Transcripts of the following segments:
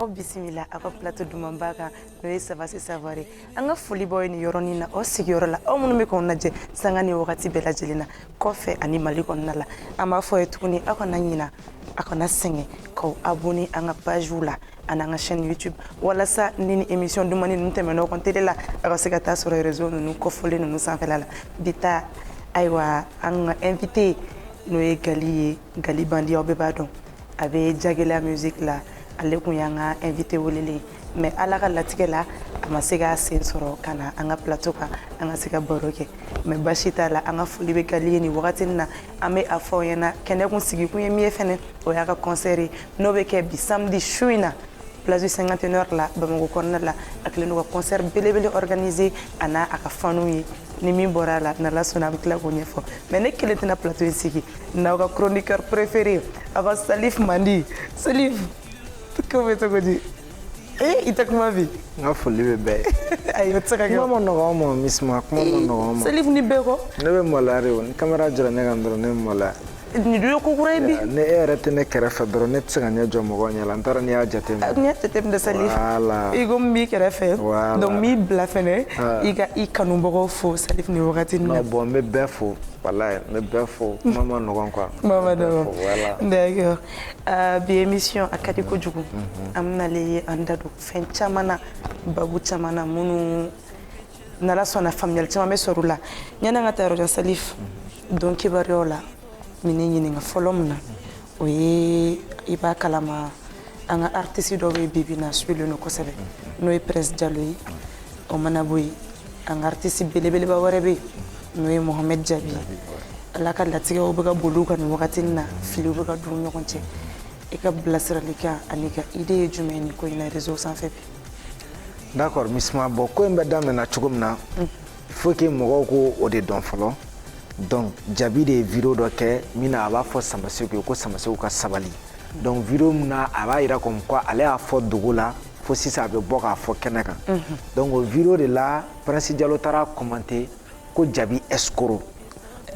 aw bisimila aw ka plateau duman ba kan n'o ye Savasi Savare an ka foli b'aw ye nin yɔrɔnin na aw sigiyɔrɔ la aw minnu bɛ k'anw lajɛ sanga ni wagati bɛɛ lajɛlen na kɔfɛ ani Mali kɔnɔna la an b'a fɔ ye tuguni aw kana ɲina aw kana sɛgɛn k'aw abonné an ka pagew la ani an ka chaîne YouTube walasa ni émission dumani ninnu tɛmɛna aw kan télé la aw ka se ka taa sɔrɔ réseau ninnu kɔfɔlen ninnu sanfɛla la bi ta ayiwa an ka invité n'o ye Gali ye Gali Bandi aw bɛɛ b'a dɔn a bɛ Jagɛlɛya musique la ale kun y'an ka invité welelen mais ala ka latigɛ la a ma se k'a sen sɔrɔ ka na an ka plateau kan an ka se ka baro kɛ mais basi t'a la an ka foli bɛ Gali ye nin wagati na an bɛ a fɔ aw ɲɛna kɛnɛ kun sigi kun ye min ye fɛnɛ o y'a ka concert ye n'o bɛ kɛ bi samedi su in na place du cinquantenaire la Bamakɔ kɔnɔna la a kɛlen don ka concert belebele organisé a n'a a ka faniw ye ni min bɔra a la n'Ala sɔnna a bɛ tila k'o ɲɛfɔ mais ne kelen tɛna plateau in sigi n'aw ka chroniqueur préféré aw ka Salif Mandi Salif ko bɛ cogo di i tɛ kuma bi n ka foli bɛ bɛɛ ye ayi o tɛ se ka kɛ kuma ma nɔgɔ ma Misma kuma ma nɔgɔ ma Salif ni bɛɛ kɔ ne bɛ maloya de o ni caméra jɔra ne kan dɔrɔn ne bɛ maloya nin dun ye ko kura ye bi ni e yɛrɛ tɛ ne kɛrɛfɛ dɔrɔn ne tɛ se ka ɲɛ jɔ mɔgɔw ɲɛ la n t'a dɔn n'i y'a jateminɛ n'i y'a jateminɛ Salif voilà i ko min b'i kɛrɛfɛ voilà donc min bila fɛnɛ i ka i kanubagaw fo Salif nin wagati nin na non bon n bɛ bɛɛ fo walayi n bɛ bɛɛ fo kuma ma nɔgɔn quoi kuma ma nɔgɔn voilà d'accord bi émission a ka di kojugu an bɛnalen ye an da don fɛn caman na babu caman na minnu n'Ala sɔnna faamuyali caman bɛ sɔrɔ o la yanni an ka taa yɔrɔ jan Salif don kibaruyaw la min ne ɲininka fɔlɔ min na o ye i b'a kalama an ka artiste dɔ bɛ bi bi in na suilen don kosɛbɛ n'o ye Prince Diallo ye o mana bɔ yen an ka artiste belebeleba wɛrɛ bɛ yen n'o ye Mohamed Jabi ala ka latigɛw bɛ ka boli u kan nin wagati na filiw bɛ ka don u ɲɔgɔn cɛ i ka bilasiralikan ani ka idée ye jumɛn ye nin ko in na réseau sanfɛ bi d'accord Misma bon ko in bɛ daminɛ cogo min na il faut que mɔgɔw ko o de dɔn fɔlɔ donc Jabi de ye vidéo dɔ kɛ min na a b'a fɔ Samaseko ye ko Samaseko ka sabali donc vidéo min na a b'a jira comme quoi ale y'a fɔ dogo la fo sisan a bɛ bɔ k'a fɔ kɛnɛ kan donc o vidéo de la Prince Diallo taara commenter ko Jabi escroc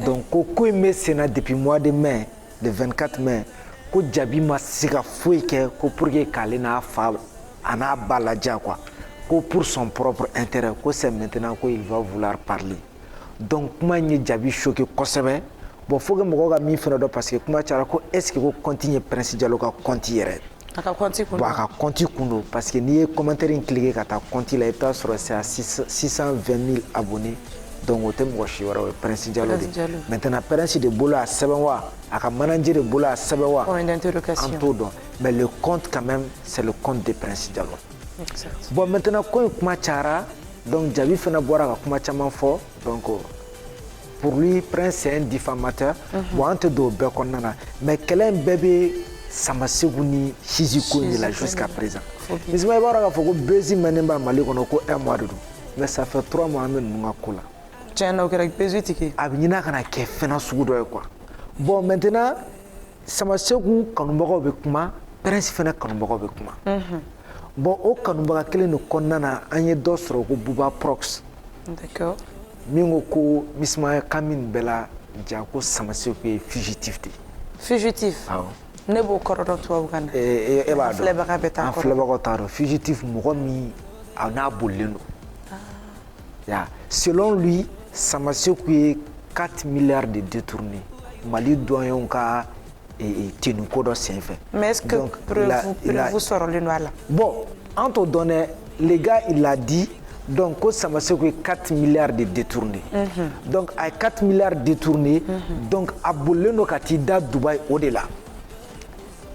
donc ko in bɛ sen na depuis mois de mai le 24 mai ko Jabi ma se ka foyi kɛ ko pour que k'ale n'a fa a n'a ba ladiya quoi ko pour son propre intérêt ko c'est maintenant ko il va vouloir parler donc kuma in ye Jabi choqué kosɛbɛ bon faut que mɔgɔw ka min fɛnɛ dɔn parce que kuma cayara ko est ce que ko compte ye Prince Diallo ka compte yɛrɛ a ka compte kun bon a ka compte kun don parce que n'i ye commentaire in cliquer ka taa compte la i bɛ taa sɔrɔ c'est à 620 000 abonnés donc o tɛ mɔgɔ si wɛrɛ o ye Prince Diallo de maintenant Prince de bolo a sɛbɛn wa a ka manager de bolo a sɛbɛn wa an t'o dɔn mais le compte quand même c'est le compte de Prince Diallo bon maintenant ko in kuma cayara donc Jabi fana bɔra ka kuma caman fɔ donc pour lui Prince c'est un diffamateur bon an tɛ don o bɛɛ kɔnɔna na mais kɛlɛ in bɛɛ bɛ Samaseko ni Chizi ko in de la jusqu'à présent Misma i b'a dɔn k'a fɔ ko Bezi mɛnnen b'a Mali kɔnɔ ko 1 mois de don mais ça fait 3 mois an bɛ ninnu ka ko la tiɲɛ na o kɛra Bezi tigi a bɛ ɲini a kana kɛ fɛn sugu dɔ ye quoi bon maintenant Samaseko kanubagaw bɛ kuma Prince fana kanubagaw bɛ kuma bon o kanubaga kelen de kɔnɔna na an ye dɔ sɔrɔ ko Buba Prox d'accord min ko Misma kan min bɛɛ la ja ko Samaseko ye fugitif de fugitif ne b'o kɔrɔ dɔn tubabukan na e b'a dɔn filɛbaga bɛ taa kɔrɔ filɛbagaw t'a dɔn fugitif mɔgɔ min a n'a bolilen don ya selon lui Samaseko ye 4 milliards de détournés Mali doyenw ka tenue ko dɔ senfɛ mais est-ce que preuve sɔrɔlen don a la bon an t'o dɔn dɛ le gars il a dit donc ko Samaseko ye 4 milliards de détournés donc a ye 4 milliards détournés donc a bolilen don ka t'i da Dubaï o de la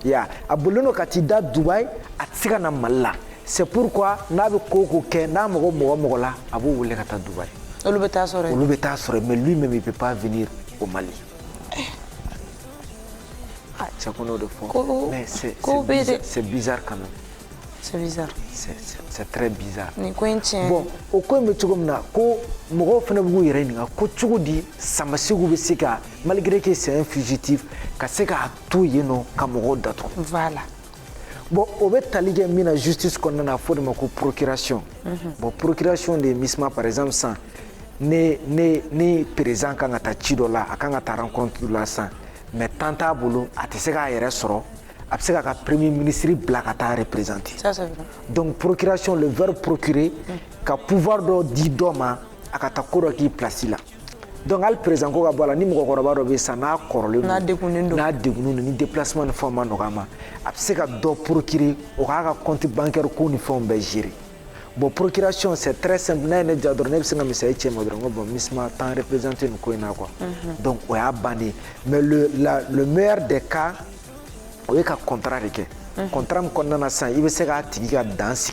ya a bolilen don ka t'i da Dubaï a tɛ se ka na Mali la c'est pourquoi n'a bɛ ko o ko kɛ n'a mago mɔgɔ la a b'o wele ka taa Dubaï olu bɛ taa sɔrɔ yen olu bɛ taa sɔrɔ mais lui-même il peut pas venir au Mali c'est qu'on a de fond mais c'est bizarre quand même c'est bizarre c'est très bizarre ni ko in tiɲɛ bon o ko in bɛ cogo min na ko mɔgɔw fana b'u yɛrɛ ɲininka ko cogo di Samaseko bɛ se ka malgré que c'est un fugitif ka se k'a to yen nɔ ka mɔgɔw datugu voilà bon o bɛ tali kɛ min na justice kɔnɔna na a fɔ de ma ko procuration bon procuration de Misma par exemple san ne président kan ka taa ci dɔ la a kan ka taa rencontre dɔ la san mais temps t'a bolo a tɛ se k'a yɛrɛ sɔrɔ a bɛ se k'a ka premier ministre bila ka taa représenter. Ça c'est vrai. Donc procuration, le verbe procurer, ka pouvoir dɔ di dɔ ma a ka taa ko dɔ k'i place la. Donc hali président ko ka bɔ a la ni mɔgɔkɔrɔba dɔ bɛ yen sisan n'a kɔrɔlen don n'a degunnen don ni déplacement ni fɛnw ma nɔgɔ a ma a bɛ se ka dɔ procurer o k'a ka compte bancaire ko ni fɛnw bɛɛ gérer. Bon, procuration, c'est très simple. Je ne sais pas si bon, Misma t'en représenter une coin quoi. Donc, on a banni. Mais le meilleur des cas, on a un contrat. Le contrat, il veut se faire danser.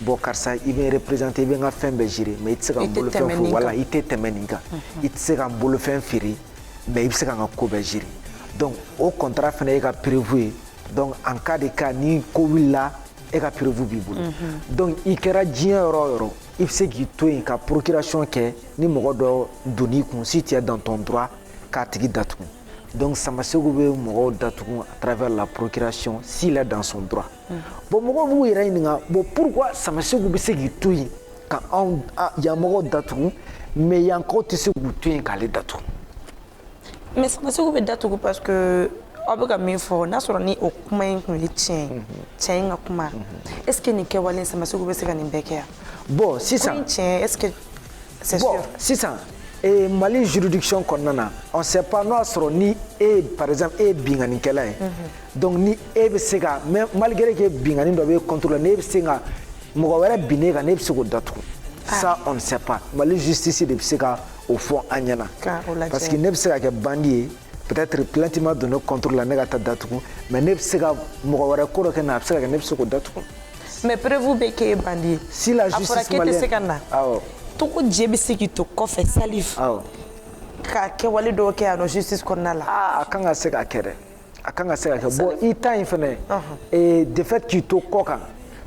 Bon, car ça, il vient représenter, il vient faire gérer. Mais il se fait voilà, il te temeniga. Il se fait faire mais il se fait gérer. Donc, au contrat, il est prévu. Donc, en cas de cas, ni Covid là, et ka prévu b'i bolo donc i kɛra diɲɛ yɔrɔ o yɔrɔ i bɛ se k'i to yen ka procuration kɛ ni mɔgɔ dɔ donn'i kun si tu es dans ton droit k'a tigi datugu donc Samassekou bɛ mɔgɔw datugu à travers la procuration s'il est dans son droit bon mɔgɔw b'u yɛrɛ ɲininka bon pourquoi Samassekou bɛ se k'i to yen ka anw yan mɔgɔw datugu mais yankaw tɛ se k'u to yen k'ale datugu. Mais Samassekou bɛ datugu parce que aw bɛ ka min fɔ n'a sɔrɔ ni o kuma in tun ye tiɲɛ in ka kuma est ce que nin kɛwale Samassekou bɛ se ka nin bɛɛ kɛ yan. Bon sisan ko in tiɲɛ est ce que c'est bon sûr. sisan Mali juridiction kɔnɔna na on sait pas n'o y'a sɔrɔ ni e par exemple e ye binganikɛla ye donc ni e bɛ se ka mais malgré que bingani dɔ bɛ contrôler ne bɛ se ka mɔgɔ wɛrɛ bin ne kan ne bɛ se k'o datugu ça on ne sait pas Mali justice de bɛ se ka o fɔ an ɲɛna parce que ne bɛ se ka kɛ bandi ye peut-être plainte ma donné contre la négative datugu mais ne bɛ se ka mɔgɔ wɛrɛ ko dɔ kɛ na a bɛ se ka kɛ ne bɛ se k'o datugu. mais prévu bɛ k'e bandi ye si la justice malienne a fɔra k'e tɛ se ka na awɔ togo jɛ bɛ se k'i to kɔfɛ Salif awɔ ka kɛwale dɔw kɛ yan nɔ justice kɔnɔna la. a kan ka se ka kɛ dɛ a kan ka se ka kɛ bon i ta in fɛnɛ de fait k'i to kɔ kan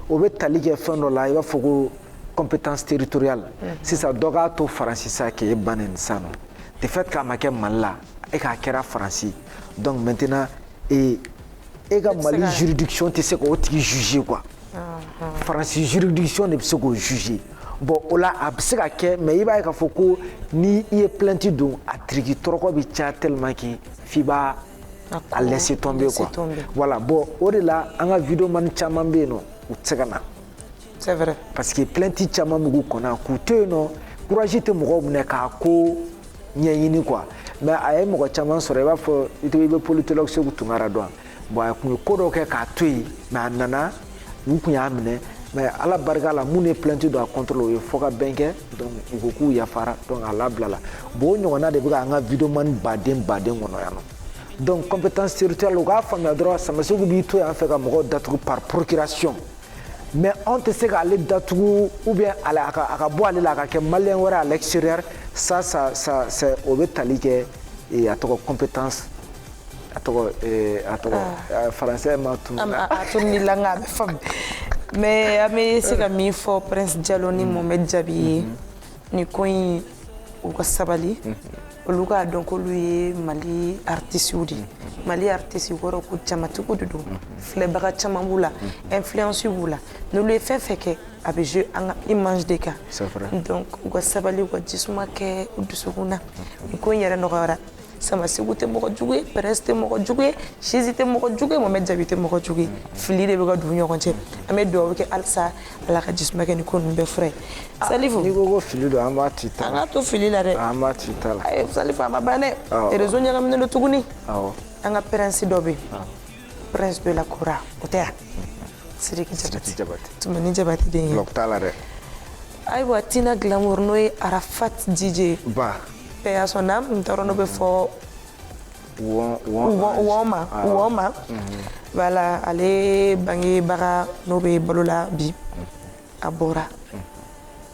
o bɛ tali kɛ fɛn dɔ la i b'a fɔ ko compétence territoriale sisan dɔ k'a to Faransi sa k'e ban nin sisan nɔ de fait k'a ma kɛ Mali la e k'a kɛra Faransi donc maintenant e ka Mali juridiction tɛ se k'o tigi juger quoi Faransi juridiction de bɛ se k'o juger bon o la a bɛ se ka kɛ mais i b'a ye k'a fɔ ko ni i ye plainte don a tiriki tɔrɔkɔ bɛ caya tellement que f'i b'a a laisser tomber quoi voilà bon o de la an ka vidéo man caman bɛ yen nɔ u tɛ se ka na c'est vrai parce que plainte caman bɛ k'u kɔnɔ k'u to yen nɔ courage tɛ mɔgɔw minɛ k'a ko ɲɛɲini quoi mais a ye mɔgɔ caman sɔrɔ i b'a fɔ i bɛ politologue Seku Tunkara dɔn bon a tun ye ko dɔw kɛ k'a to yen mais a nana u tun y'a minɛ mais ala barika la mun ye plainte don a contre o ye fɔ ka bɛn kɛ donc u ko k'u yafara donc a labilala bon o ɲɔgɔnna de bɛ k'an ka vidéoman baden kɔnɔ yan nɔ donc compétence territoriale u k'a faamuya dɔrɔn Samassekou b'i to yan fɛ ka mɔgɔw datugu par procuration mais anw tɛ se k'ale datugu ou bien a ka bɔ ale la a ka kɛ malien wɛrɛ à l'extérieur ça o bɛ tali kɛ a tɔgɔ compétence a tɔgɔ français ma tunu a tununila nka a bɛ faamu mais an bɛ se ka min fɔ Prince Diallo ni Mohamed Jabi ye ni ko in u ka sabali olu k'a dɔn k'olu ye Mali artistes de Mali artistes kɔrɔ ko jamatigiw de don filɛbaga caman b'u la influence b'u la n'olu ye fɛn fɛn kɛ a bɛ jouer an ka image de kan donc u ka sabali u ka jisuma kɛ u dusukun na ni ko in yɛrɛ nɔgɔyara Samassekou tɛ mɔgɔ jugu ye Prince tɛ mɔgɔ jugu ye Chizi tɛ mɔgɔ jugu ye Mohamed Jabi tɛ mɔgɔ jugu ye fili de bɛ ka don u ɲɔgɔn cɛ an bɛ dugawu kɛ halisa Ala ka jisuma kɛ ni ko ninnu bɛɛ fura ye Salifu n'i ko ko fili don an b'a to i ta la an k'a to fili la dɛ an b'a to i ta la Salifu a ma ban dɛ réseau ɲagaminen don tuguni awɔ an ka Prince dɔ bɛ yen Prince de la Kora o tɛ yan Sidiki Jabate Tumani Jabate den ye lɔk t'a la dɛ ayiwa Tina Glamour n'o ye Arafat DJ ba paix à son âme n tɔɔrɔ n'o bɛ fɔ Woma voilà ale bangebaga n'o bɛ balo la bi a bɔra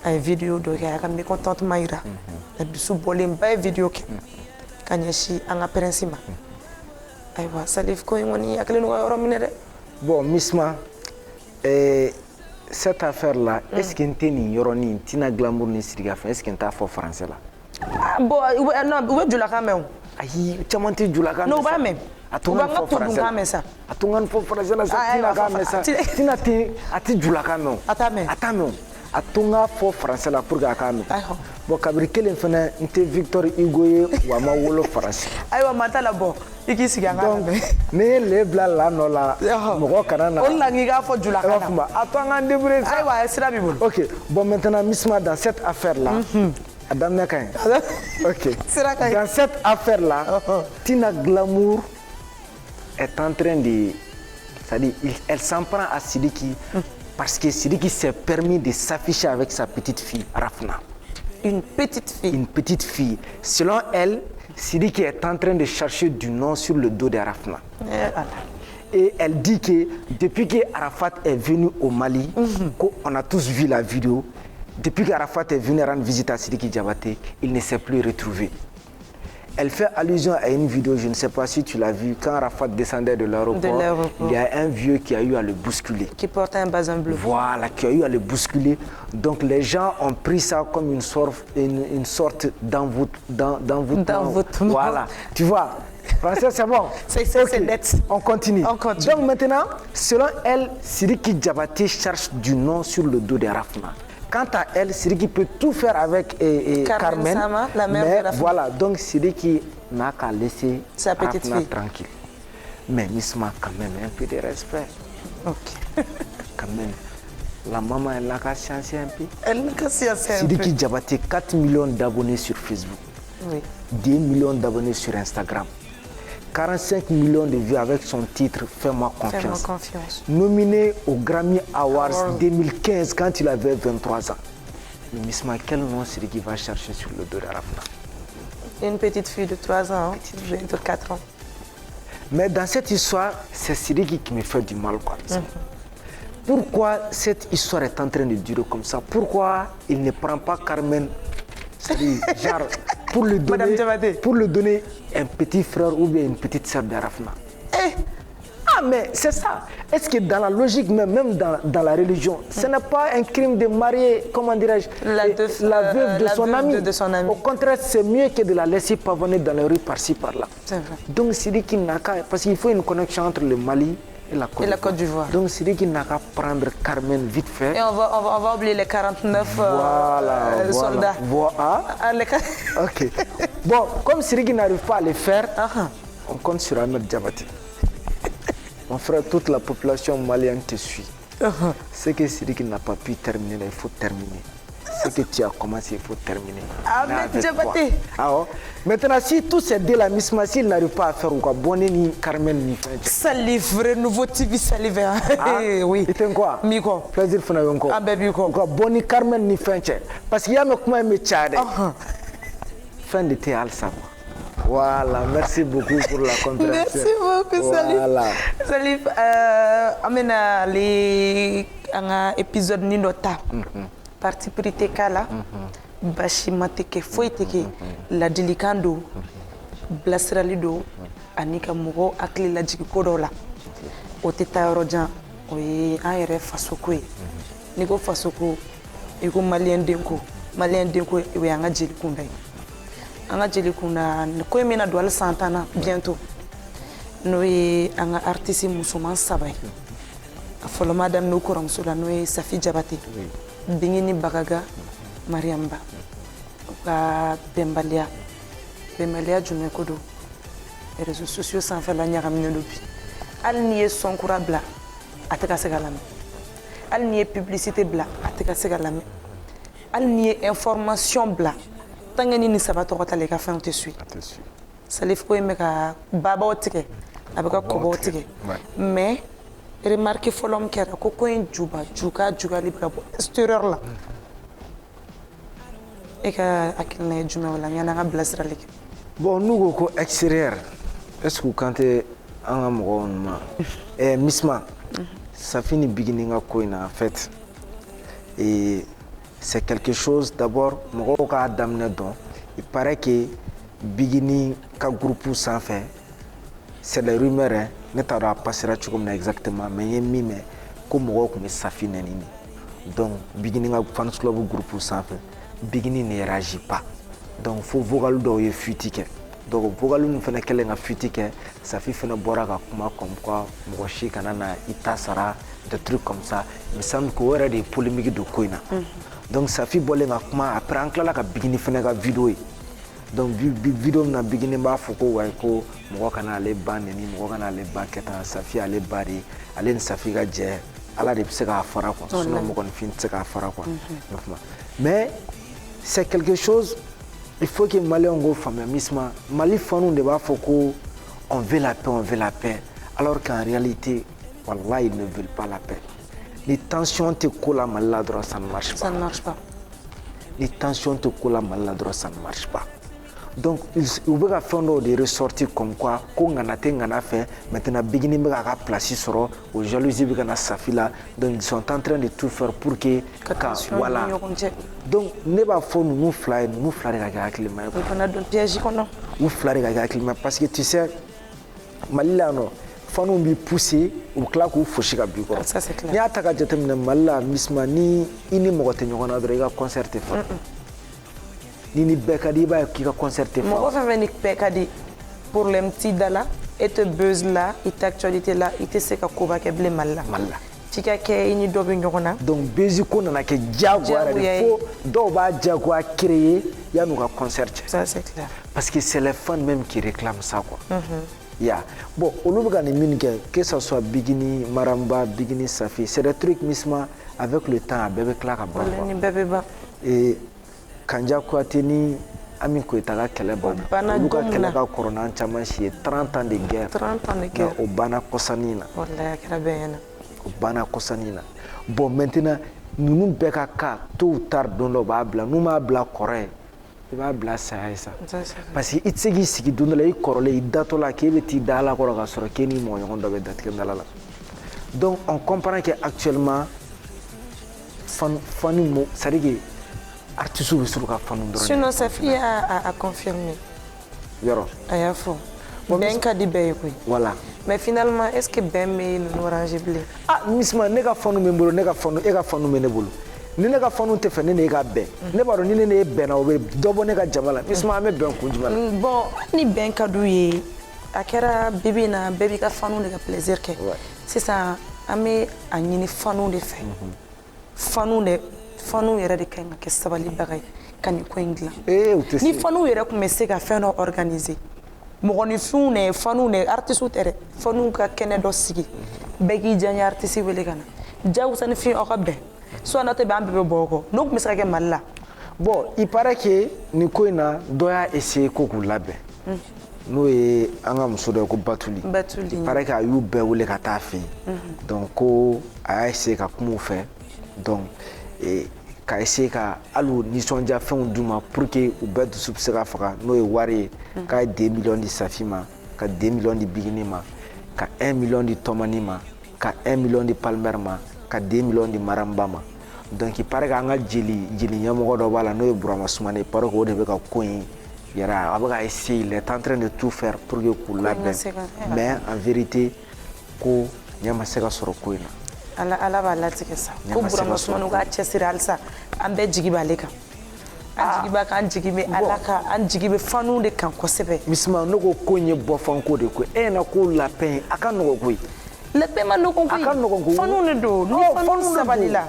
a ye vidéo dɔ kɛ a ka mécontentement yira a dusu bɔlenba ye vidéo kɛ ka ɲɛsin an ka Prince ma ayiwa Salif ko in kɔni hakili n'o ka yɔrɔ minɛ dɛ bon Misma cette affaire là est-ce que n tɛ nin yɔrɔnin Tina Glamour ni Sidiki Afan est-ce que n t'a fɔ français la bon non u bɛ julakan mɛn o ayi caman tɛ julakan mɛn non u b'a mɛn a to n ka fɔ français la sa a to n ka fɔ français la sa Tina k'a mɛn sa Tina tɛ a tɛ julakan mɛn o a t'a mɛn a t'a mɛn o a to n ka fɔ français la pour que a k'a mɛn bon kabiri kelen fana n tɛ Victor Hugo ye wa ma wolo Faransi. Ayiwa ma t'a la bɔ i k'i sigi an ka lamɛn. N'i ye le bila la nɔ la mɔgɔ kana na. O de la n k'i k'a fɔ Jula kana. A to an k'an débrouiller ça. Ayiwa sira b'i bolo. Ok bon maintenant Misma dans cette affaire là. A daminɛ ka ɲi. Ok sira ka ɲi. dans cette affaire là. Tina Glamour est en train de, c'est-à-dire elle s'en prend à Sidiki parce que Sidiki s'est permis de s'afficher avec sa petite fille Rafna. Une petite fille. Une petite fille. Selon elle, Sidiki est en train de chercher du nom sur le dos de Rafna. Et elle dit que depuis que Arafat est venu au Mali, on a tous vu la vidéo, depuis qu'Arafat est venu rendre visite à Sidiki Diabaté, il ne s'est plus retrouvé. Elle fait allusion à une vidéo, je ne sais pas si tu l'as vu, quand Arafat descendait de l'aéroport, il y a un vieux qui a eu à le bousculer. Qui portait un bazin bleu. Voilà, qui a eu à le bousculer. Donc les gens ont pris ça comme une sorte d'envoûtement. Voilà, tu vois. Français, c'est bon. C'est net. On continue. Donc maintenant, selon elle, Sidiki Diabaté cherche du nom sur le dos de Rafna. Quant à elle, Sidiki peut tout faire avec Carmen. Sama, la mère de Rafna. Voilà, donc Sidiki n'a qu'à laisser sa petite Rafna fille tranquille. Mais Misma, quand même, un peu de respect. Ok. Quand même. La maman, elle n'a qu'à sciencer un peu. Elle n'a qu'à sciencer un peu. Sidiki Diabaté, 4 millions d'abonnés sur Facebook. Oui. 2 millions d'abonnés sur Instagram. 45 millions de vues avec son titre Fais-moi confiance. Fais-moi confiance. Nominé au Grammy Awards 2015 quand il avait 23 ans. Mais Misma, quel nom Sidiki va chercher sur le dos de Rafna? Une petite fille de 3 ans, de 4 ans. Mais dans cette histoire, c'est Sidiki qui me fait du mal, quoi. Pourquoi cette histoire est en train de durer comme ça? Pourquoi il ne prend pas Carmen, genre, pour lui donner un petit frère ou bien une petite sœur de Rafna? Ah, mais c'est ça. Est-ce que dans la logique, même dans la religion, ce n'est pas un crime de marier, comment dirais-je, la veuve de son ami? Au contraire, c'est mieux que de la laisser pavaner dans les rues par-ci, par-là. C'est vrai. Donc, Sidiki n'a qu'à, parce qu'il faut une connexion entre le Mali et la Côte d'Ivoire. Donc, Sidiki n'a qu'à prendre Carmen vite fait. Et on va oublier les 49 soldats. Voilà. Ok. Bon, comme Sidiki n'arrive pas à le faire, on compte sur Ahmed Diabaté. Mon frère, toute la population malienne te suit. Ce que Sidiki n'a pas pu terminer, là, il faut terminer. Ce que tu as commencé, il faut terminer. Ahmed Diabaté. Maintenant, si tous ces deux la Misma, s'ils n'arrivent pas à faire quoi, Bonne ni Carmen ni Fenche. Salivre, nouveau TV salivé. Oui. Et t'es quoi? Miko. Plaisir fana yonko. Ah ben Miko. Bonne ni Carmen ni Fenche. Parce qu'il y a me comment me tchade. Fin de thé al ça. Voilà, merci beaucoup pour la compréhension. Merci beaucoup, Salif. Voilà. Salif, amena les épisode ni nota. Parti prité kala. Bashi mateke foiteke la dilikando. Blasralido. Anika mugo akli la jikikodola. Oteta yorojan. Oye ayere fasokwe. Niko fasoko. Iko malien denko. Malien denko iwe anga jilikundai. Anga jeli kuna ko mina do al santana bientôt no ye anga artiste musulman sabay afolo madame no koram sula no ye Safi Diabaté bingini bagaga Mariamba ka bembalia jume kodo réseaux sociaux sans faire la nyagam ne lobi al nié son kura bla ataka segalame al nié publicité bla ataka segalame al nié information bla tangani ni sabato kota le ka fin te suit Salif ko meka baba otike abaka ko otike mais remarque folom kera ko ko en juga libra extérieur la e ka akilna juma wala nyana nga blasra lek bon nous ko extérieur est-ce que quand anga mo ma Misma ça finit beginning à ko en fait et c'est quelque chose d'abord mogoka damne don il paraît que bigini ka groupe sans fait c'est les rumeurs ne t'aura passera comme exactement mais yemi mais comme mogo comme Safi nenini donc bigini ka fans club groupe sans fait bigini ne réagit pas donc faut vocal do ye futike donc vocal ninnu fana kɛlen ka fuite kɛ Safi fana bɔra ka kuma comme quoi mɔgɔ si kana na i ta sara des trucs comme ça il me semble que o yɛrɛ de ye polémique de ko in na donc Safi bɔlen ka kuma après an tilala ka Bigini fana ka vidéo ye donc vidéo min na Bigini b'a fɔ ko wayi ko mɔgɔ kana ale ba neni mɔgɔ kana ale ba kɛ tan Safi ale ba de ale ni Safi ka jɛ ala de bɛ se k'a fara quoi sinon mɔgɔninfin tɛ se k'a fara quoi mais c'est quelque chose il faut que Maliens go faamuya misma Mali fanu de b'a fɔ ko on veut la paix alors qu'en réalité wallah ils ne veulent pas la paix les tensions te ko la Mali la dɔrɔn ça ne marche pas les tensions te ko la Mali la dɔrɔn ça ne marche pas donc u bɛ ka fɛn dɔw de ressortir comme quoi ko ŋana tɛ ŋana fɛ maintenant Bigini bɛ k'a ka place sɔrɔ o jalousie bɛ ka na Safi la donc ils sont en train de tout faire pour que ka voilà donc ne b'a fɔ ninnu fila ye ninnu fila de ka kɛ hakilima ye u fila de ka kɛ hakilima parce que tu sais Mali la nɔ fanu b'i pousser u bɛ tila k'u fosi ka b'i kɔrɔ n'i y'a ta ka jateminɛ Mali la misima ni i ni mɔgɔ tɛ ɲɔgɔn na dɔrɔn i ka concert tɛ fa ni bɛɛ ka di i b'a ye k'i ka concert tɛ fa mɔgɔ fɛn fɛn ni bɛɛ ka di problème t'i da la e tɛ buzz la i tɛ actualité la i tɛ se ka koba kɛ bilen Mali la f'i ka kɛ i ni dɔ bɛ ɲɔgɔn na donc buzz ko nana kɛ diyagoya de fo dɔw b'a diyagoya créer yan'u ka concert cɛ ça c'est clair parce que c'est les fans même qui réclament ça quoi yeah bon olu bɛ ka nin min kɛ que ça soit Bigini Maramba Bigini Safi c'est des trucs misma avec le temps a bɛɛ bɛ tila ka ban quoi ni bɛɛ bɛ ban et Kanja Kouyaté ni Ami Koïta ka kɛlɛ banna olu ka kɛlɛ ka kɔrɔ n'an caman si ye 30 ans de guerre o banna kɔsani na wallahi a kɛra bɛɛ ɲɛna o banna kɔsani na bon maintenant ninnu bɛɛ ka cas tôt ou tard don dɔ b'a bila n'u m'a bila kɔrɔ ye i b'a bila saya ye sa parce que i tɛ se k'i sigi don dɔ la i kɔrɔlen i datɔ la k'e bɛ t'i da ala kɔrɔ k'a sɔrɔ k'e ni mɔgɔɲɔgɔn dɔ bɛ datigɛ dala la donc on comprend que actuellement fanu c'est-à-dire que artistes bɛ sɔrɔ ka fanu dɔrɔn sinon Safi a confirmé yɔrɔ a y'a fɔ bɛn ka di bɛɛ ye koyi voilà mais finalement est-ce que bɛn bɛ ninnu arranger bilen misima ne ka fanu bɛ n bolo e ka fanu bɛ ne bolo ni ne ka fanu tɛ fɛ ne n'e ka bɛn ne b'a dɔn ni ne n'e bɛnna o bɛ dɔ bɔ ne ka jama la misima an bɛ bɛn kun jumɛn na bon ni bɛn ka d'u ye a kɛra bibi in na bɛɛ b'i ka fanu de ka plaisir kɛ sisan an bɛ a ɲini fanu de fɛ fanu yɛrɛ de ka ɲi ka kɛ sabalibaga ye ka nin ko in dilan ni fanu yɛrɛ tun bɛ se ka fɛn dɔ organiser mɔgɔninfinw nɛ fanu nɛ artistes tɛ dɛ fanu ka kɛnɛ dɔ sigi bɛɛ k'i diya n ye artiste wele ka na jagosa ni fin aw ka bɛn soit n'aw tɛ bɛn an bɛɛ bɛ bɔ o kɔ n'o tun bɛ se ka kɛ Mali la bon il paraît que nin ko in na dɔ y'a essayer ko k'u labɛn n'o ye an ka muso dɔ ye ko Batuli il paraît que a y'u bɛɛ wele ka taa fɛ yen donc ko a y'a essayer ka kuma u fɛ donc ka essayer ka hali nisɔndiya fɛnw d'u ma pour que u bɛɛ dusu bɛ se ka faga n'o ye wari ye k'a ye 2 millions di Safi ma ka 2 millions di Bigini ma ka 1 million di Tomani ma ka 1 million di Palmer ma ka 2 millions di Maramba ma donc il paraît que an ka jeli ɲɛmɔgɔ dɔ b'a la n'o ye Burama Sumane il paraît que o de bɛ ka ko in yɛrɛ a bɛ ka essayer il est en train de tout faire pour que k'u labɛn mais en vérité ko ɲɛ ma se ka sɔrɔ ko in na ala b'a latigɛ sa ko Burama Sumane k'a cɛsiri halisa an bɛɛ jigi b'ale kan an jigi b'a kan an jigi bɛ ala kan an jigi bɛ fanu de kan kosɛbɛ misima ne ko in ye bɔfanko de ko e na ko labɛn a ka nɔgɔn koyi labɛn ma nɔgɔn koyi fanu de don ni fanu sabalila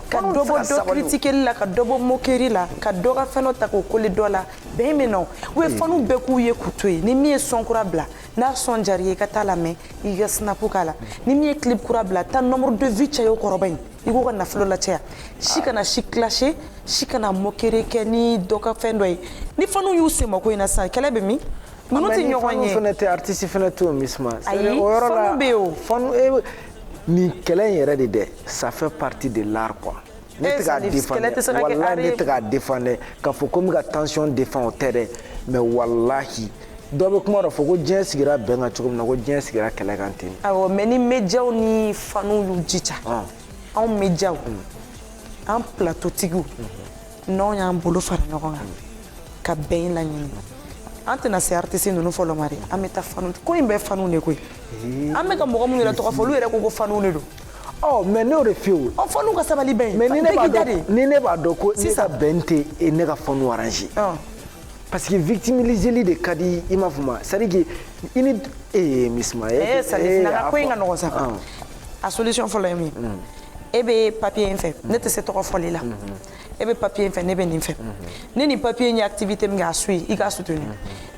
ka dɔ bɔ dɔ critiquer la ka dɔ bɔ moquerie la ka dɔ ka fɛn dɔ ta k'o coller dɔ la bɛn bɛ nɔ u ye fanu bɛɛ k'u ye k'u to yen ni min ye son kura bila n'a son diyara i ye i ka taa lamɛn i ka snap k'a la ni min ye clip kura bila taa nombre de vue caya o kɔrɔba in i k'o ka nafolo lacaya si kana si clasher si kana moquerie kɛ ni dɔ ka fɛn dɔ ye ni fanu y'u senbɔ ko in na sisan kɛlɛ bɛ min ninnu tɛ ɲɔgɔn ye fana tɛ artiste fana t'o misima ayi fanu bɛ yen o fanu nin kɛlɛ in yɛrɛ de dɛ ça fait partie de l'art quoi ne tɛ k'a défendre wallahi ne tɛ k'a défendre k'a fɔ ko n bɛ ka tension défend o tɛ dɛ mais wallahi dɔ bɛ kuma dɔ fɔ ko diɲɛ sigira bɛn kan cogo min na ko diɲɛ sigira kɛlɛ kan ten awɔ mais ni médiaw ni fanu y'u jija anw médiaw an plateau tigiw n'anw y'an bolo fara ɲɔgɔn kan ka bɛn laɲini an tɛna se artiste ninnu fɔlɔ ma de an bɛ taa fanu ko in bɛɛ fanu de koyi an bɛ ka mɔgɔ minnu yɛrɛ tɔgɔ fɔ olu yɛrɛ ko fanu de don mais ne y'o de f'i ye fanu ka sabali bɛn mais ni ne b'a dɔn ko ne ka bɛn tɛ ne ka fanu arranger parce que victimiser de ka di i m'a fɔ c'est à dire que i ni Misma Salif nanga ko inga nɔgɔ sa a solution fɔlɔ ye min e bɛ papier in fɛ ne tɛ se tɔgɔ fɔli la e bɛ papier in fɛ ne bɛ nin fɛ ni nin papier in ye activité min kɛ a su ye i k'a soutenir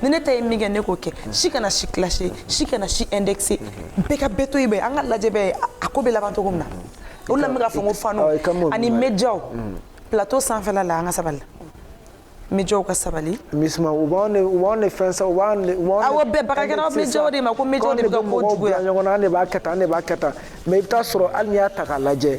ni ne ta ye min kɛ ne k'o kɛ si kana si clasher si kana si indexer bɛɛ ka bɛɛ to yen bɛɛ an ka lajɛ bɛɛ a ko bɛ laban cogo min na o la n bɛ ka fɔ n ko fanu ani médiaw plateau sanfɛla la an ka sabali médiaw ka sabali Misma u b'anw de fɛn sa u b'anw awɔ bɛɛ bagakɛra médiaw de ma ko médiaw de bɛ ka ko juguya ɲɔgɔn na an de b'a kɛ tan an de b'a kɛ tan mais i bɛ taa sɔrɔ hali n'i y'a ta k'a lajɛ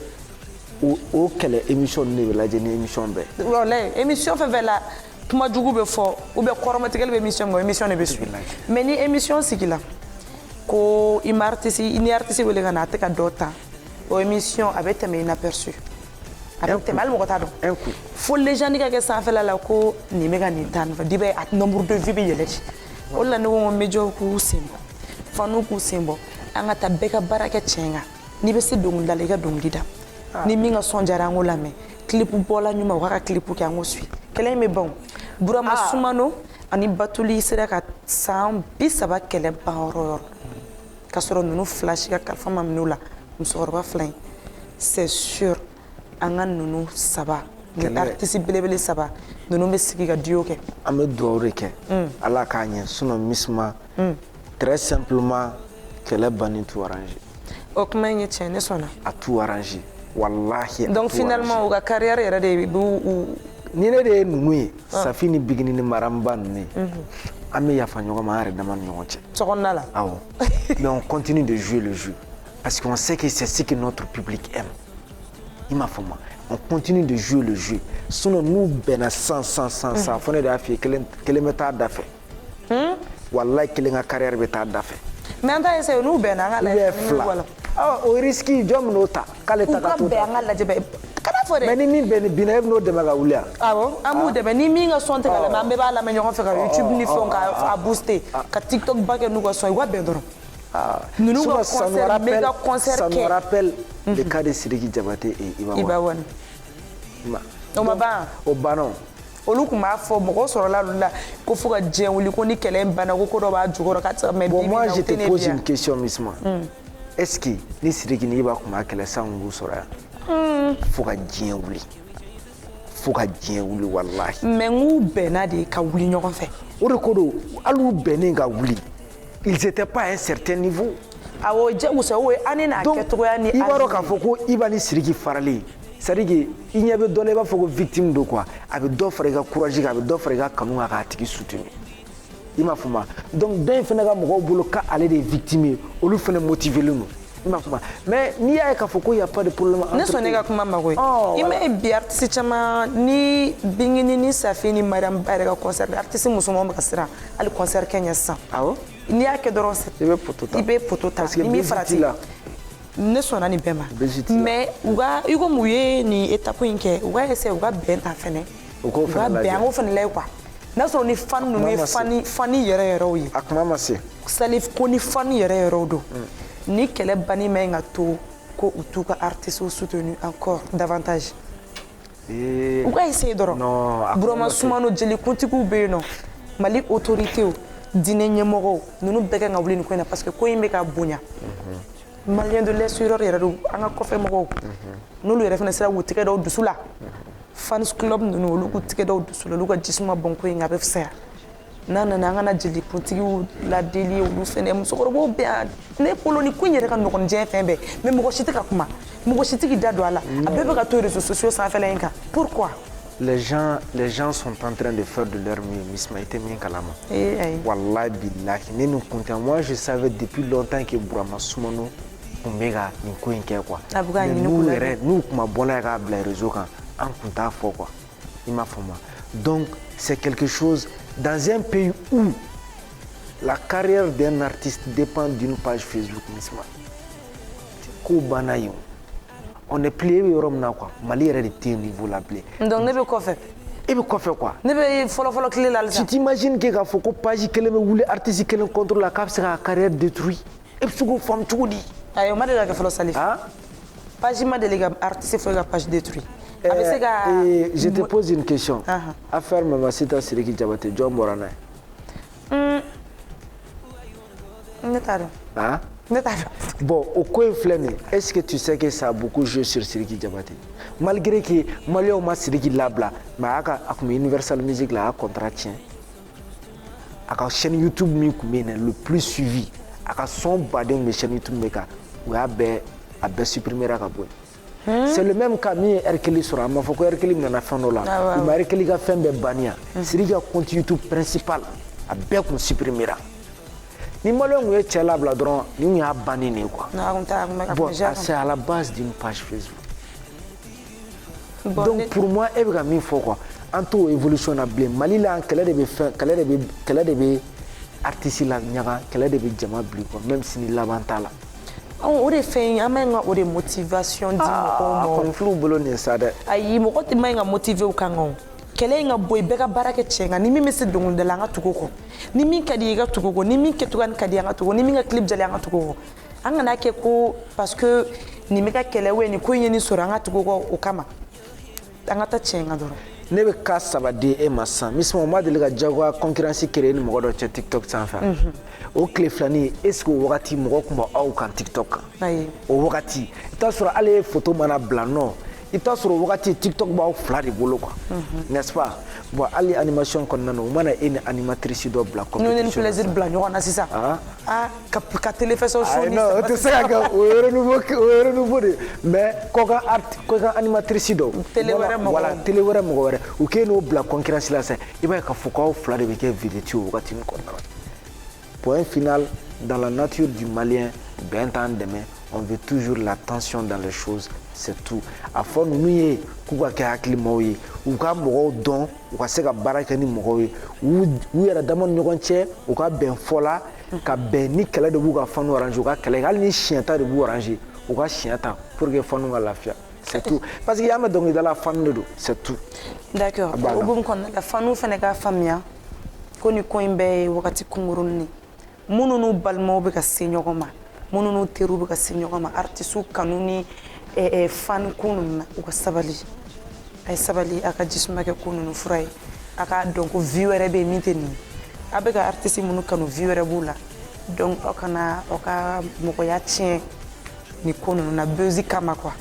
o kɛlɛ émission ninnu de bɛ lajɛ ni émission bɛɛ walayi émission fɛn fɛn la kuma jugu bɛ fɔ ou bien kɔrɔmatigɛli bɛ émission min émission de bɛ suit mais ni émission sigila ko i ma artiste i ni artiste wele ka na a tɛ ka dɔ ta o émission a bɛ tɛmɛ inaperçu a bɛ tɛmɛ hali mɔgɔ t'a dɔn fo légende ka kɛ sanfɛla la ko nin bɛ ka nin ta nin fɛ di bɛ a nombre de vues bɛ yɛlɛ de o de la ne ko n ko médiaw k'u sen bɔ fanuw k'u sen bɔ an ka taa bɛɛ ka baara kɛ tiɲɛ kan n'i bɛ se dɔnkilida la i ka dɔnkili da ni min ka sɔn diyara an k'o lamɛn clip bɔla ɲuman u k'a ka clip kɛ an k'o suit kɛlɛ in bɛ ban Burama Sumano ani Batuli sera ka san 30 kɛlɛ ban yɔrɔ o yɔrɔ ka sɔrɔ ninnu fila si ka kalifa ma minɛ u la musokɔrɔba fila in c'est sûr an ka ninnu saba ni artiste belebele saba ninnu bɛ sigi ka duo kɛ an bɛ dugawu de kɛ ala k'a ɲɛ sinon Misma très simplement kɛlɛ banni t'u arranger o kuma in ye tiɲɛ ne sɔnna a t'u arranger wallahi donc finalement u ka carrière yɛrɛ de b'u ni ne de ye ninnu ye Safi ni Bigini ni Maramaba ninnu ye an bɛ yafa ɲɔgɔn ma an yɛrɛ dama ni ɲɔgɔn cɛ sokɔnɔna la awɔ mais on continue de jouer le jeu parce qu'on sait que c'est ce que notre public aime i m'a faamu on continue de jouer le jeu sinon n'u bɛnna san fo ne de y'a f'i ye kelen bɛ taa da fɛ wallahi kelen ka carrière bɛ taa da fɛ mais an t'a essayer n'u bɛnna an ka lajɛ fila o risque jɔn bɛ n'o ta k'ale ta ka t'o ta u ka bɛn an ka lajɛ bɛɛ kana fɔ dɛ mais ni min bɛnna binna e bɛ n'o dɛmɛ ka wuli awɔ an b'u dɛmɛ ni min ka sɔn tɛ ka lamɛn an bɛɛ b'a lamɛn ɲɔgɔn fɛ ka YouTube ni fɛnw ka booster ka TikTok ba kɛ n'u ka sɔn u ka bɛn dɔrɔn ninnu ka concert méga concert kɛ ça nous rappelle le cas de Sidiki Diabaté et Iba Wane o ma ban o banna olu tun b'a fɔ mɔgɔw sɔrɔla olu la ko fo ka diɲɛ wuli ko ni kɛlɛ in banna ko dɔ b'a jukɔrɔ k'a tɛ se ka mɛn bon moi je te pose une question Misma est-ce que ni Sidiki ni Iba tun b'a kɛlɛ san b'u sɔrɔ yan fo ka diɲɛ wuli wallahi mais n'u bɛnna de ka wuli ɲɔgɔn fɛ o de ko don hali u bɛnnen ka wuli ils étaient pas à un certain niveau awɔ jagosa o ye an n'a kɛcogoya ni i b'a dɔn k'a fɔ ko Iba ni Sidiki faralen c'est-à-dire que i ɲɛ bɛ dɔ la i b'a fɔ ko victime don quoi a bɛ dɔ fara i ka courage kan a bɛ dɔ fara i ka kanu kan k'a tigi soutenir i m'a faamu donc dɔ in fana ka mɔgɔw bolo k'ale de ye victime ye olu fana motivelen don i m'a faamu mais n'i y'a ye k'a fɔ ko y a pas de problème ne sɔn ne ka kuma ma koyi i ma ye bi artiste caman ni Bigini ni Safi ni Mariam ba yɛrɛ ka concert artiste musomanw bɛ ka siran hali concert kɛ ɲɛ sisan awɔ n'i y'a kɛ dɔrɔn i bɛ poto ta ni min farati ne sɔnna nin bɛɛ ma mais i komi u ye nin étape in kɛ u ka essayer u ka bɛn ta fɛnɛ u ka bɛn an k'o fɛnɛ lajɛ quoi n'a sɔrɔ ni fan ninnu ye fani yɛrɛ yɛrɛw ye a kuma ma se Salif ko ni fani yɛrɛ yɛrɛw don ni kɛlɛ banni ma ɲi ka to ko u t'u ka artistes soutenus encore davantage u ka essayer dɔrɔn Burama Sumano jelikuntigiw bɛ yen nɔ Mali autorités diinɛ ɲɛmɔgɔw ninnu bɛɛ kan ka wuli nin ko in na parce que ko in bɛ ka bonya Malien de l'Est yɛrɛ don an ka kɔfɛ mɔgɔw n'olu yɛrɛ fana sera k'u tigɛ da u dusu la fans club ninnu olu k'u tigɛ da u dusu la olu ka jisuma bɔn ko in a bɛ fisaya n'a nana an kana jelikuntigiw ladeli olu fɛnɛ musokɔrɔbaw bɛ yan ne bolo ni ko in yɛrɛ ka nɔgɔn diɲɛ fɛn bɛɛ mais mɔgɔ si tɛ ka kuma mɔgɔ si tɛ k'i da don a la a bɛɛ bɛ ka to réseaux sociaux sanfɛla in kan pourquoi les gens sont en train de faire de leur mieux Misma ite min kalama wallahi billahi ne min kun tɛ moi je savais depuis longtemps que Burama Sumano kun bɛ ka nin ko in kɛ quoi n'u kun ma bɔ n'a ye k'a bila réseau kan an kun t'a fɔ quoi i m'a faamu donc c'est quelque chose dans un pays où la carrière d'un artiste dépend d'une page Facebook Misma ko banna yen on est plié yɔrɔ min na quoi Mali yɛrɛ de tɛ yen niveau la bilen donc ne bɛ kɔfɛ e bɛ kɔfɛ quoi ne bɛ fɔlɔ tile la halisa tu t'imagines que k'a fɔ ko page kelen bɛ wuli artiste kelen contre la k'a bɛ se k'a carrière détruit e bɛ se k'o faamu cogo di ayi o ma deli ka kɛ fɔlɔ Salif page ma deli ka artiste foyi ka page détruit Je te pose une question. Affaire Mamacita Sidiki Diabaté, John Morana. Hein? Bon, au coin flâné, est-ce que tu sais que ça a beaucoup joué sur Sidiki Diabaté? Malgré que Malio ma Sidiki Labla, mais avec Universal Music là, contrat tient. Avec la chaîne YouTube le plus suivi, avec son badin de chaîne YouTube meka, où a supprimé la kaboué. C'est le même cas mi Erkeli sur ma faut que Erkeli n'a fait non là. Il m'a Erkeli a fait un bania. Sidiki a compte YouTube principal a bien qu'on supprimera. Ni malon est tchala bladron, ni a banni quoi. Bon, c'est à la base d'une page Facebook. Donc pour moi, il y a mis faut quoi. En tout évolution à blé. Mali là, qu'elle devait faire, qu'elle devait artister la niaga, qu'elle devait jama blé quoi. Même si ni l'avantala. On aurait fait un même on des motivations dit comme flou bologna ça de. Ayi mo ko ti mai nga motiver au kangon. Kele nga boy bega baraka chenga ni mimi se dongo de langa tukoko ni min kadi ga tukoko ni min ketugan kadi nga tukoko ni min ga clip jale nga tukoko anga na ke ko parce que ni mega kele we ni ko yeni sura nga tukoko o kama anga ta chenga doro ne be ka sabade e massa mismo ma de ga jagwa concurrence créer ni mo do ci TikTok sans faire o clé flani est-ce que wakati mo ko mo au kan TikTok ayi o wakati ta sura ale photo mana blanc il t'a sur le TikTok ba fla de bolo quoi n'est-ce pas bon ali animation kon nano mana une animatrice do bla comme nous ne plaisir bla ñona c'est ça ka télévision show ni non tu sais que o nouveau mais koga art koga animatrice do voilà télé wara mo wara o ke no bla concurrence là c'est il va ka foko fla de ke vidéo wakati kon nano point final dans la nature du malien ben temps demain on veut toujours la tension dans les choses, c'est tout. À fond, nous y kuka kakli moye, ou ka moro don, ou ka se ka baraka ni moro, ou yara damon nyogonche, ou ka ben fola, ka ben ni kala de bouga fanu orange, ou ka kala ni chienta de bou orange, ou ka chienta pour que fanu ga lafia. C'est tout. Parce qu'il y a ma donc dans la famille, c'est tout. D'accord. Au bout qu'on la fanu fene ka famia, koni ko imbe wakati kunguruni. Munu no balmo be ka senyogoma. Munu no terubu ka senyogoma artisu kanuni fan kununa u ka sabali ay sabali aka jisma ke kununu furay aka donc viewer be miteni abega artiste munu kanu viewer bula donc okana oka moko ya tien ni kununu na bezi kama kwa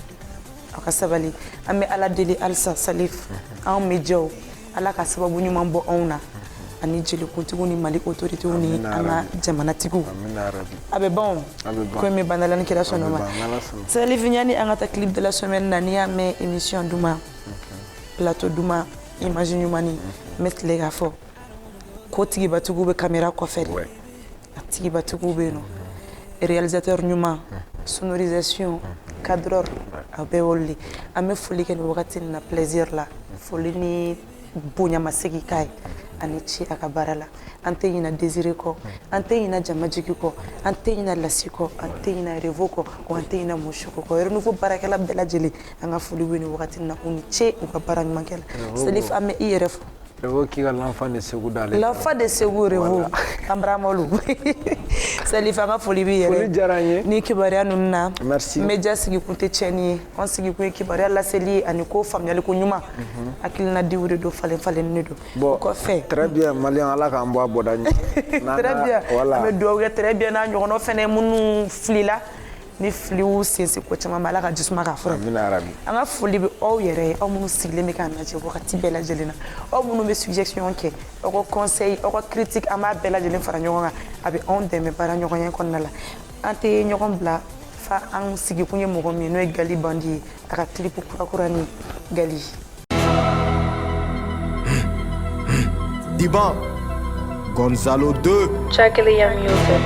aka sabali ame ala deli alsa salif en medio ala ka sababu nyuma mbo ona ani jeli kuntigu ni mali autorité ni ana jamana tigu abe bon ko me bandala ni kila sonoma Salif Nyani anga clip de la semaine nania mais émission duma plateau duma imagine humani mettre les gafo ko tigi batugu be caméra ko fere tigi batugu be no réalisateur nyuma sonorisation cadreur abe wolli ame foli ken wakati na plaisir la foli ni bonya masegi kai anichi akabarala ante ina désiré ko ante ina jamajiki ko ante ina lasiko ante ina revoko ko ante ina mushuko ko renouveau barakala bela jeli anga fuli weni wakati na uniche ukabara mankela Salif ame IRF Revo qui a l'enfant de Ségou dans les l'enfant de Ségou Revo Ambramolu Salif anga fuli bi yere ni kibaria nunna merci media sigi kunte cheni on sigi ku kibaria la seli aniko famnyali ko nyuma akilina diwure do falen ne do ko fait très bien malien ala ka mbo abodani très bien voilà me do très bien na nyono fene munu flila ni fliu sense ko chama malaka jisuma ka fura min arabi anga fuli bi o yere o munu sigle me kan na je wakati bela jelena o munu be suggestion ke o conseil o critique ama bela jelen fara nyonga abi on de me para nyonga yen konnala ante nyonga bla fa an sigi kunye mogo mi no e gali bandi aka clip kura ni gali Diban Gonzalo 2 Chakili Yam Music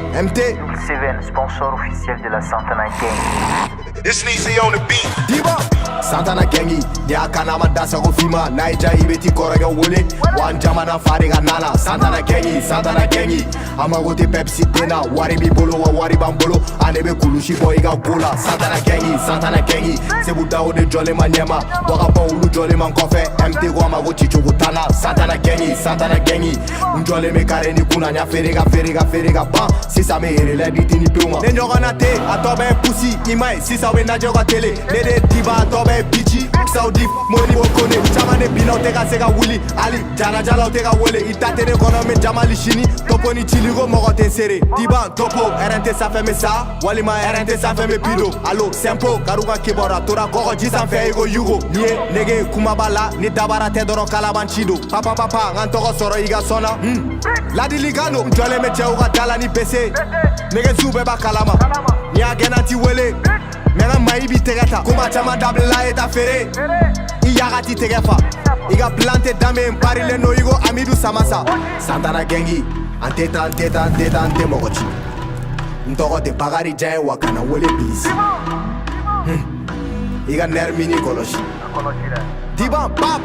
MT Seven, sponsor officiel de la Santana Gang. This Neezy on the beat Diban Santana Gangi ya kana madasa ko fima Naija ibeti korega wole wan jamana fariga nana Santana Gangi amago te Pepsi tena wari bi bolo wa wari bambolo anebe kulushi boy ga gola Santana Gangi se buda o de jole manyema waka pa ulu jole man kofe MT ko amago chicho kutana Santana Gangi njole me kare ni kuna nya ferega ba sisa me hele ditini pluma ne nyogana te atobe pussy imai sisa sawe na joga tele ne de diba tobe bichi saudi money wokone chamane bina oteka sega wuli ali jana jala oteka wole itatene kono me jamali shini topo ni chiligo mogote sere diba topo RNT ça fait me ça walima RNT ça fait me pido allo sempo karuga kibora tora gogo jisa fe ego yugo nie nege kumabala ni dabara te doro kalabanchido papa ngantogo soro iga sona la diligano mjole me cheuga dala ni pese nege zube ba kalama ni agena ti wele mena maibi tegata kuma chama double la eta fere iyaga ti tegefa iga plante dame mpari le no igo amidu samasa Santana gengi anteta mogochi ntogo te bagari jae wakana wele bilisi iga nermini koloshi diba pa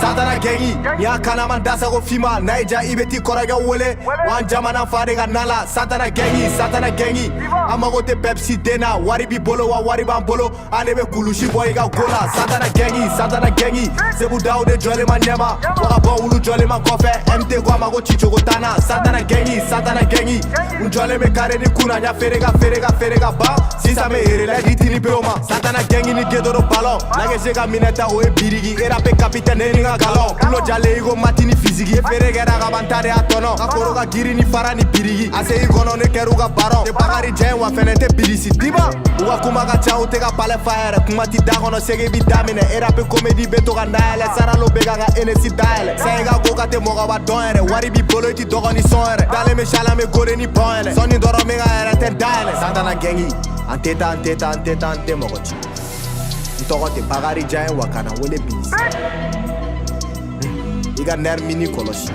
Santana gengi nya kana mandasa go fima naija ibeti koraga wole wan jamana farega nala Santana gengi amago te Pepsi dena wari bi bolo wa wari ban bolo anebe kulushi boy ga gola Santana gengi sebu daude jole manyama waka bo ulu jole man kofe MT go amago chicho go tana Santana gengi unjole me kare ni kuna nya ferega ba sisa me herela ditini beoma Santana gengi ni gedoro ballon nage sega mineta o e birigi era pe capitaine ni galon ulo jale igo matini fiziki e ferega ga bantare atono akoro ga giri ni fara ni birigi ase igono ne keruga baron te bagari jae wa fenete bilisi diba uwa kuma ga chao te ga pale fire kuma ti dagono sege bi damine era pe comedy beto ga naele sara lo bega ga enesi daele sega go ga te moga ba donere wari bi bolo ti dogoni sonere dale me shala me gore ni bonere soni doro me ga era te daele Santana gengi ante mogochi ntogo te bagari jae wa kana wole bilisi iga nermini koloshi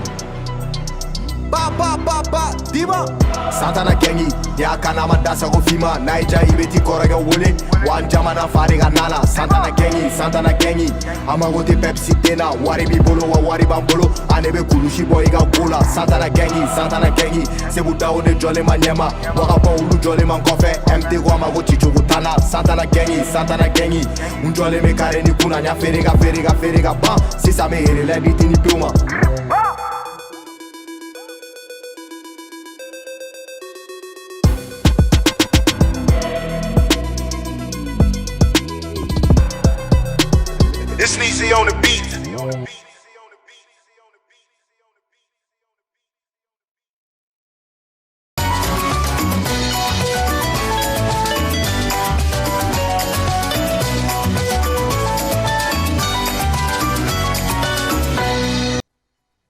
pa diba Santana gengi ya kana mandasa go fima naija ibeti koraga wole wan jamana fariga nala Santana gengi amago te Pepsi dena wari bi bolo wa wari ban bolo anebe kulushi boy ga gola Santana gengi sebu daude jole manyama waka bo ulu jole man kofe MT go amago chicho gutana Santana gengi unjole me kare ni kuna nya ferega ba sisa me herela bitini puma It's Sneezy on the beat.